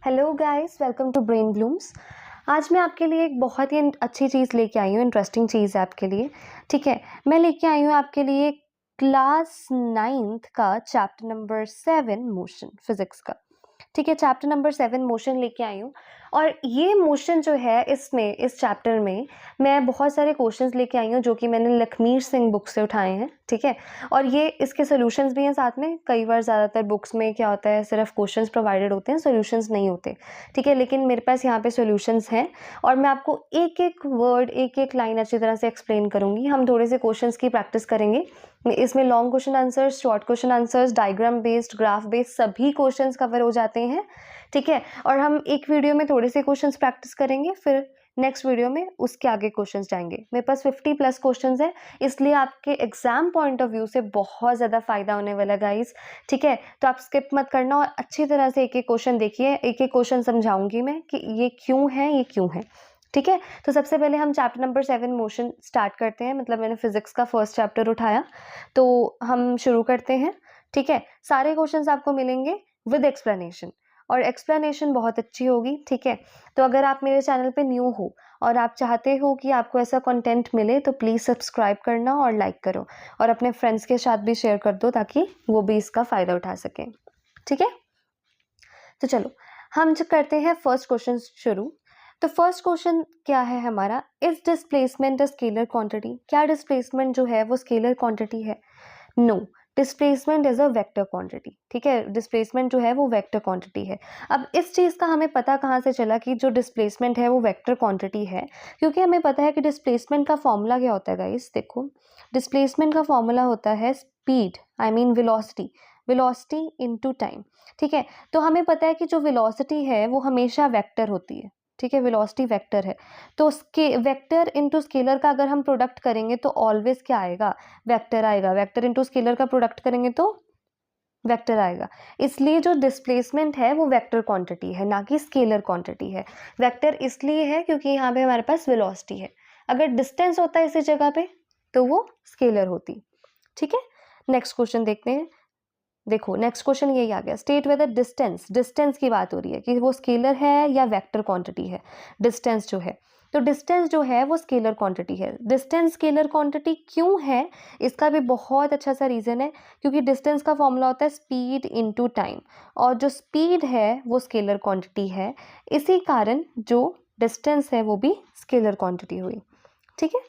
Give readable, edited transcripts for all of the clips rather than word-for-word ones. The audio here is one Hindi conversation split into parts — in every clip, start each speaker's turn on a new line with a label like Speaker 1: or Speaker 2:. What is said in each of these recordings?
Speaker 1: Hello guys, welcome to Brain Blooms. आज मैं आपके लिए एक बहुत ही अच्छी चीज़ लेके आई हूँ, इंटरेस्टिंग चीज़ है आपके लिए। ठीक है, मैं लेके आई हूँ आपके लिए क्लास 9th का चैप्टर नंबर 7 मोशन फिजिक्स का। ठीक है, चैप्टर नंबर 7 मोशन लेके आई हूँ। और ये मोशन जो है इस चैप्टर में मैं बहुत सारे क्वेश्चंस लेके आई हूँ जो कि मैंने लखमीर सिंह बुक से उठाए हैं। ठीक है, और ये इसके सॉल्यूशंस भी हैं साथ में। कई बार ज़्यादातर बुक्स में क्या होता है, सिर्फ क्वेश्चंस प्रोवाइडेड होते हैं, सॉल्यूशंस नहीं होते। ठीक है, लेकिन मेरे पास यहाँ पे सॉल्यूशंस हैं और मैं आपको एक एक वर्ड, एक एक लाइन अच्छी तरह से एक्सप्लेन करूँगी। हम थोड़े से क्वेश्चंस की प्रैक्टिस करेंगे। इसमें long question answers, short question answers, diagram based, graph based सभी क्वेश्चंस कवर हो जाते हैं। ठीक है, और हम एक वीडियो में थोड़े से क्वेश्चंस प्रैक्टिस करेंगे, फिर नेक्स्ट वीडियो में उसके आगे क्वेश्चंस जाएंगे। मेरे पास 50+ क्वेश्चंस हैं, इसलिए आपके एग्जाम पॉइंट ऑफ व्यू से बहुत ज़्यादा फायदा होने वाला है गाइस। ठीक है, तो आप स्किप मत करना और अच्छी तरह से एक एक क्वेश्चन देखिए। एक एक क्वेश्चन समझाऊंगी मैं कि ये क्यों है, ये क्यों है। ठीक है, तो सबसे पहले हम चैप्टर नंबर 7 मोशन स्टार्ट करते हैं। मतलब मैंने फिजिक्स का फर्स्ट चैप्टर उठाया, तो हम शुरू करते हैं। ठीक है, सारे क्वेश्चंस आपको मिलेंगे विद एक्सप्लेनेशन, और एक्सप्लेनेशन बहुत अच्छी होगी। ठीक है, तो अगर आप मेरे चैनल पे न्यू हो और आप चाहते हो कि आपको ऐसा कंटेंट मिले तो प्लीज़ सब्सक्राइब करना और लाइक करो, और अपने फ्रेंड्स के साथ भी शेयर कर दो ताकि वो भी इसका फ़ायदा उठा सकें। ठीक है, तो चलो हम जो करते हैं फर्स्ट क्वेश्चन शुरू। तो फर्स्ट क्वेश्चन क्या है हमारा, is displacement a scalar quantity? क्या डिस्प्लेसमेंट जो है वो स्केलर क्वांटिटी है? No, displacement is a vector quantity. ठीक है, डिस्प्लेसमेंट जो है वो वेक्टर क्वांटिटी है। अब इस चीज़ का हमें पता कहाँ से चला कि जो डिस्प्लेसमेंट है वो वेक्टर क्वांटिटी है? क्योंकि हमें पता है कि डिस्प्लेसमेंट का फॉर्मूला क्या होता है गाइस। देखो, डिस्प्लेसमेंट का फॉर्मूला होता है speed, I mean velocity, velocity into time. ठीक है, तो हमें पता है कि जो वेलोसिटी है वो हमेशा वेक्टर होती है। ठीक है, वेलोसिटी वेक्टर है, तो उसके वेक्टर इनटू स्केलर का अगर हम प्रोडक्ट करेंगे तो ऑलवेज क्या आएगा, वेक्टर आएगा। वेक्टर इनटू स्केलर का प्रोडक्ट करेंगे तो वेक्टर आएगा। इसलिए जो डिस्प्लेसमेंट है वो वेक्टर क्वांटिटी है, ना कि स्केलर क्वांटिटी है। वेक्टर इसलिए है क्योंकि यहाँ पे हमारे पास वेलोसिटी है। अगर डिस्टेंस होता है इसी जगह पे तो वो स्केलर होती। ठीक है, नेक्स्ट क्वेश्चन देखते हैं। देखो, नेक्स्ट क्वेश्चन यही आ गया, स्टेट वेदर डिस्टेंस, डिस्टेंस की बात हो रही है कि वो स्केलर है या वेक्टर क्वांटिटी है। डिस्टेंस जो है, तो डिस्टेंस जो है वो स्केलर क्वांटिटी है। डिस्टेंस स्केलर क्वांटिटी क्यों है, इसका भी बहुत अच्छा सा रीज़न है, क्योंकि डिस्टेंस का फॉर्मूला होता है स्पीड इनटू टाइम, और जो स्पीड है वो स्केलर क्वांटिटी है। इसी कारण जो डिस्टेंस है वो भी स्केलर क्वांटिटी हुई। ठीक है,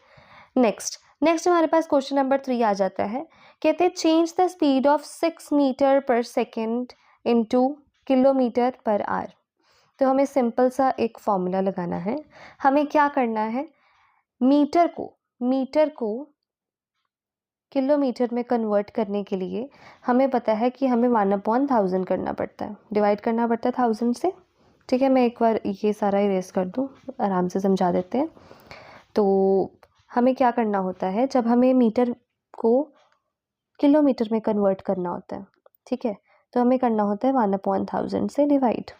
Speaker 1: नेक्स्ट हमारे पास क्वेश्चन नंबर 3 आ जाता है। कहते हैं change the speed of 6 metre per second into kilometre per hour. तो हमें सिंपल सा एक फॉर्मूला लगाना है। हमें क्या करना है, मीटर को किलोमीटर में कन्वर्ट करने के लिए हमें पता है कि हमें 1/1000 करना पड़ता है, डिवाइड करना पड़ता है 1000 से। ठीक है, मैं एक बार ये सारा इरेज कर दूँ, आराम से समझा देते हैं। तो हमें क्या करना होता है, जब हमें मीटर को किलोमीटर में कन्वर्ट करना होता है, ठीक है, तो हमें करना होता है 1/1000 से डिवाइड।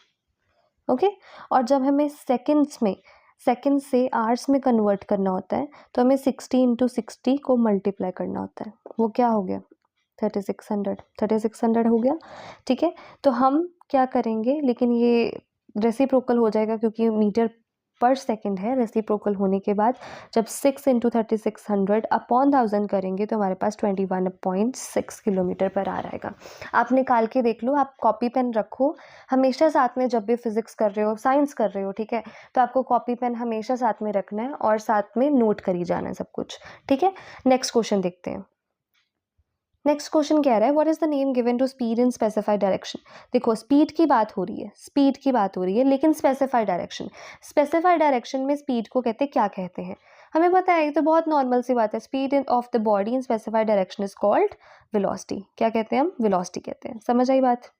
Speaker 1: ओके, और जब हमें सेकंड से आवर्स में कन्वर्ट करना होता है तो हमें 60 × 60 को मल्टीप्लाई करना होता है। वो क्या हो गया, 3600 हो गया। ठीक है, तो हम क्या करेंगे, लेकिन ये रेसिप्रोकल हो जाएगा क्योंकि मीटर पर सेकंड है। रेसिप्रोकल होने के बाद जब 6 × 3600 अपॉन 1000 करेंगे तो हमारे पास 21.6 किलोमीटर पर आ रहेगा। आप निकाल के देख लो, आप कॉपी पेन रखो हमेशा साथ में, जब भी फिजिक्स कर रहे हो, साइंस कर रहे हो। ठीक है, तो आपको कॉपी पेन हमेशा साथ में रखना है और साथ में नोट करी जाना है सब कुछ। ठीक है, नेक्स्ट क्वेश्चन देखते हैं। नेक्स्ट क्वेश्चन कह रहा है what is the name given to speed in specified direction. देखो, स्पीड की बात हो रही है, लेकिन स्पेसिफाइड डायरेक्शन में स्पीड को क्या कहते हैं, हमें पता है। ये तो बहुत नॉर्मल सी बात है, speed of the body in specified direction is called velocity. क्या कहते हैं हम, वेलोसिटी कहते हैं। समझ आई बात।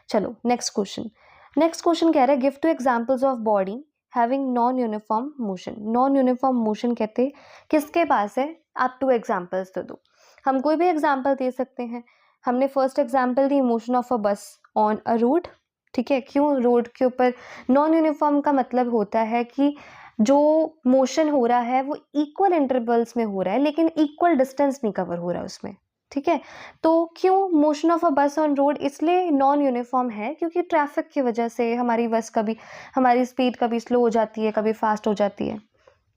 Speaker 1: चलो नेक्स्ट क्वेश्चन कह रहा है give 2 examples of body having non uniform motion. Non uniform motion कहते किसके पास है, आप 2 एग्जांपल्स दे दो। हम कोई भी एग्जाम्पल दे सकते हैं। हमने first example the motion of a बस ऑन अ रोड। ठीक है, क्यों रोड के ऊपर। नॉन यूनिफॉर्म का मतलब होता है कि जो मोशन हो रहा है वो इक्वल इंटरवल्स में हो रहा है, लेकिन इक्वल डिस्टेंस नहीं कवर हो रहा है उसमें। ठीक है। तो क्यों मोशन ऑफ अ बस ऑन रोड इसलिए नॉन यूनिफॉर्म है क्योंकि ट्रैफिक की वजह से हमारी स्पीड कभी स्लो हो जाती है, कभी फास्ट हो जाती है।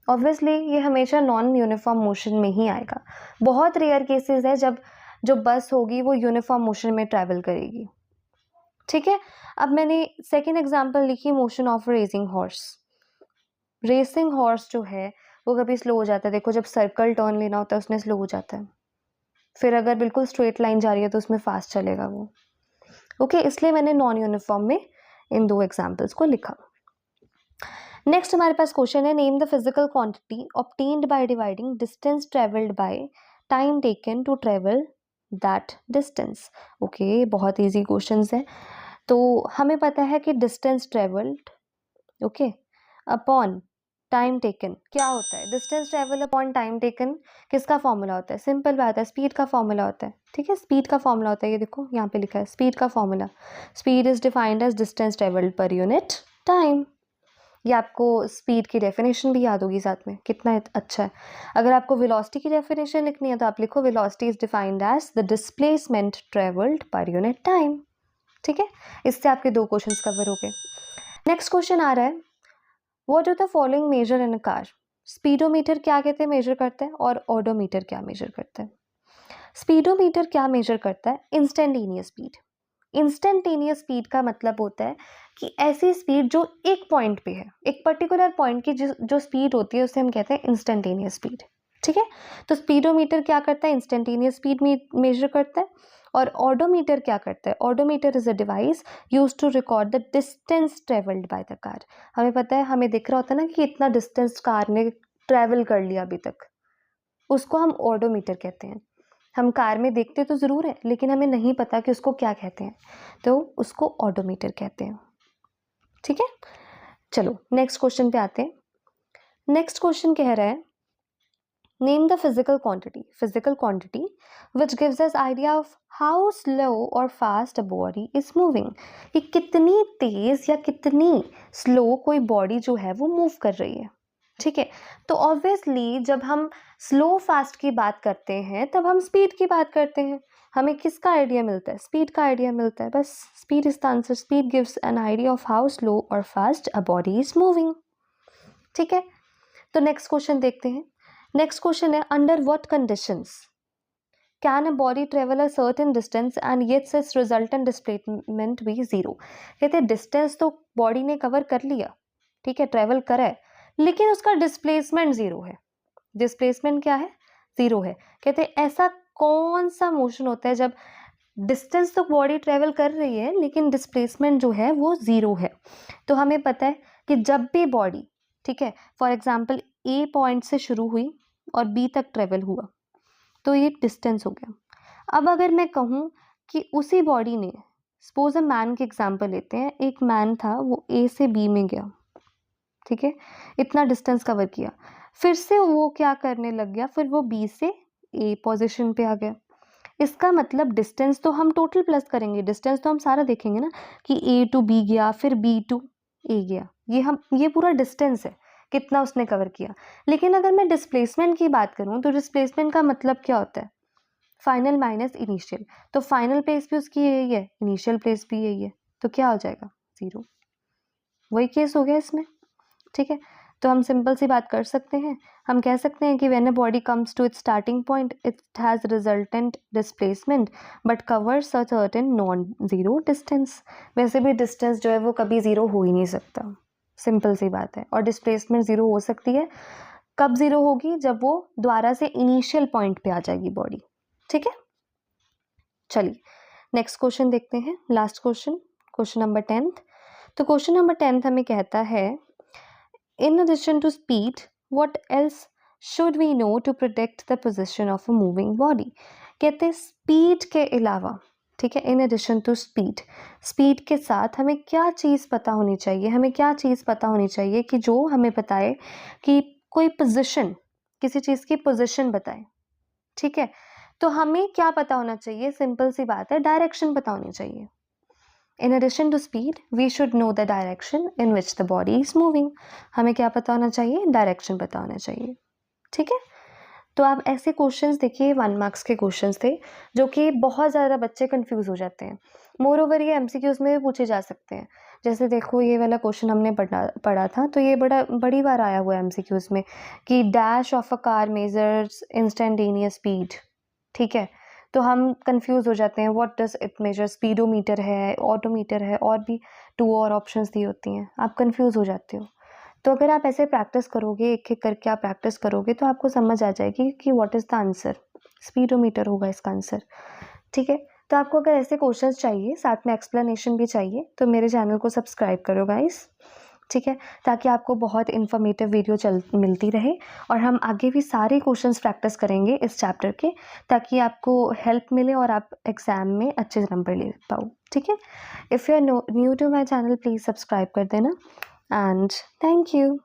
Speaker 1: ऑब्वियसली ये हमेशा नॉन यूनिफॉर्म मोशन में ही आएगा। बहुत रेयर केसेस है जब जो बस होगी वो यूनिफॉर्म मोशन में ट्रैवल करेगी। ठीक है। अब मैंने सेकेंड एग्जाम्पल लिखी motion of racing horse. Racing horse जो है वो कभी स्लो हो जाता है, देखो जब सर्कल टर्न लेना होता है उसमें स्लो हो जाता है, फिर अगर बिल्कुल स्ट्रेट लाइन जा रही है तो उसमें फास्ट चलेगा वो। ओके, इसलिए मैंने नॉन यूनिफॉर्म में इन दो एग्जाम्पल्स को लिखा। नेक्स्ट हमारे पास क्वेश्चन है, name the physical quantity obtained by dividing distance travelled by time taken to travel that distance. Okay, बहुत इजी क्वेश्चंस है। तो हमें पता है कि distance travelled okay upon time taken क्या होता है, distance travel upon time taken किसका फॉर्मूला होता है, सिंपल बात है, स्पीड का फॉर्मूला होता है। ठीक है, स्पीड का फॉर्मूला होता है, ये देखो यहाँ पे लिखा है स्पीड का formula. Speed is defined as distance travelled per unit time. ये आपको स्पीड की डेफिनेशन भी याद होगी साथ में, कितना अच्छा है। अगर आपको वेलोसिटी की डेफिनेशन लिखनी है तो आप लिखो velocity is defined as the displacement travelled per unit time. ठीक है, इससे आपके दो क्वेश्चंस कवर हो गए। नेक्स्ट क्वेश्चन आ रहा है, what do the following measure in a car. Speedometer क्या कहते हैं, मेजर करता है, और ओडोमीटर क्या मेजर करता है। स्पीडोमीटर क्या मेजर करता है, इंस्टेंटेनियस स्पीड। इंस्टेंटेनियस स्पीड का मतलब होता है कि ऐसी स्पीड जो एक पॉइंट पे है, एक पर्टिकुलर पॉइंट की जो स्पीड होती है उसे हम कहते हैं इंस्टेंटेनियस स्पीड। ठीक है, तो स्पीडोमीटर क्या करता है, इंस्टेंटेनियस स्पीड मेजर करता है। और ऑडोमीटर क्या करता है, odometer is a device use to record the distance travelled by the car. हमें पता है, हमें दिख रहा होता है ना कि इतना डिस्टेंस कार ने ट्रेवल कर लिया अभी तक, उसको हम ऑडोमीटर कहते हैं। हम कार में देखते तो ज़रूर है लेकिन हमें नहीं पता कि उसको क्या कहते हैं, तो उसको ऑडोमीटर कहते हैं। ठीक है, चलो नेक्स्ट क्वेश्चन पे आते हैं। नेक्स्ट क्वेश्चन कह रहा है, name the physical quantity which gives us idea of how slow or fast a body is moving. कि कितनी तेज या कितनी स्लो कोई बॉडी जो है वो मूव कर रही है। ठीक है, तो ऑब्वियसली जब हम स्लो फास्ट की बात करते हैं तब हम स्पीड की बात करते हैं। हमें किसका आइडिया मिलता है, स्पीड का आइडिया मिलता है, बस speed is the answer. Speed gives an idea of how slow or fast a body is moving. ठीक है, तो नेक्स्ट क्वेश्चन देखते हैं। नेक्स्ट क्वेश्चन है, under what conditions can a body travel a certain distance and yet its resultant displacement be zero. कहते हैं डिस्टेंस तो बॉडी ने कवर कर लिया, ठीक है, ट्रेवल करा है, लेकिन उसका डिस्प्लेसमेंट जीरो है। डिस्प्लेसमेंट क्या है, जीरो है। कहते हैं ऐसा कौन सा मोशन होता है जब डिस्टेंस तो बॉडी ट्रेवल कर रही है लेकिन डिस्प्लेसमेंट जो है वो जीरो है। तो हमें पता है कि जब भी बॉडी, ठीक है, फॉर एग्जांपल ए पॉइंट से शुरू हुई और बी तक ट्रेवल हुआ तो ये डिस्टेंस हो गया। अब अगर मैं कहूँ कि उसी बॉडी ने, सपोज अ मैन की एग्जांपल लेते हैं, एक मैन था वो ए से बी में गया, ठीक है, इतना डिस्टेंस कवर किया, फिर से वो क्या करने लग गया, फिर वो बी से ए पोजीशन पे आ गया। इसका मतलब डिस्टेंस तो हम टोटल प्लस करेंगे, डिस्टेंस तो हम सारा देखेंगे ना कि ए टू बी गया फिर बी टू ए गया, ये पूरा डिस्टेंस है कितना उसने कवर किया। लेकिन अगर मैं डिस्प्लेसमेंट की बात करूं तो डिस्प्लेसमेंट का मतलब क्या होता है, फाइनल माइनस इनिशियल। तो फाइनल प्लेस भी उसकी यही है, इनिशियल प्लेस भी यही है, तो क्या हो जाएगा, जीरो। वही केस हो गया इसमें। ठीक है, तो हम सिंपल सी बात कर सकते हैं, हम कह सकते हैं कि when a body comes to its starting point it has resultant displacement but covers a certain non zero distance. वैसे भी डिस्टेंस जो है वो कभी ज़ीरो हो ही नहीं सकता, सिंपल सी बात है। और डिस्प्लेसमेंट ज़ीरो हो सकती है, कब ज़ीरो होगी, जब वो दोबारा से इनिशियल पॉइंट पे आ जाएगी बॉडी। ठीक है, चलिए नेक्स्ट क्वेश्चन देखते हैं, last question, question number 10th। तो क्वेश्चन नंबर 10th हमें कहता है, in addition to speed, what else should we know to predict the position of a moving body। कहते हैं स्पीड के अलावा, ठीक है, in addition to speed, speed के साथ हमें क्या चीज़ पता होनी चाहिए, हमें क्या चीज़ पता होनी चाहिए कि जो हमें बताए कि कोई पोजीशन, किसी चीज़ की पोजीशन बताए। ठीक है, तो हमें क्या पता होना चाहिए, सिंपल सी बात है, डायरेक्शन पता होनी चाहिए। In addition to speed, we should know the direction in which the body is moving। हमें क्या पता होना चाहिए, डायरेक्शन पता होना चाहिए। ठीक है, तो आप ऐसे क्वेश्चंस देखिए 1 मार्क्स के क्वेश्चंस थे, जो कि बहुत ज़्यादा बच्चे कन्फ्यूज़ हो जाते हैं। मोरओवर ये एमसीक्यूज़ में भी पूछे जा सकते हैं। जैसे देखो ये वाला क्वेश्चन हमने पढ़ा था, तो ये बड़ी बार आया हुआ है एमसीक्यूज़ में कि dash of a car measures instantaneous speed, ठीक है? तो हम कन्फ्यूज़ हो जाते हैं, what does it measure, speedometer है, ऑडोमीटर है, और भी 2 और ऑप्शंस दी होती हैं, आप कन्फ्यूज़ हो जाते हो। तो अगर आप ऐसे प्रैक्टिस करोगे, एक-एक करके आप प्रैक्टिस करोगे, तो आपको समझ आ जाएगी कि what is the answer, speedometer होगा इसका आंसर, ठीक है? तो आपको अगर ऐसे क्वेश्चंस चाहिए, साथ में एक्सप्लेनेशन भी चाहिए, तो मेरे चैनल को सब्सक्राइब करो गाइस, ठीक है? ताकि आपको बहुत इन्फॉर्मेटिव वीडियो मिलती रहे, और हम आगे भी सारे क्वेश्चंस प्रैक्टिस करेंगे इस चैप्टर के, ताकि आपको हेल्प मिले और आप एग्ज़ाम में अच्छे नंबर ले पाओ, ठीक है? If you are new to my channel, please subscribe कर देना, एंड थैंक यू।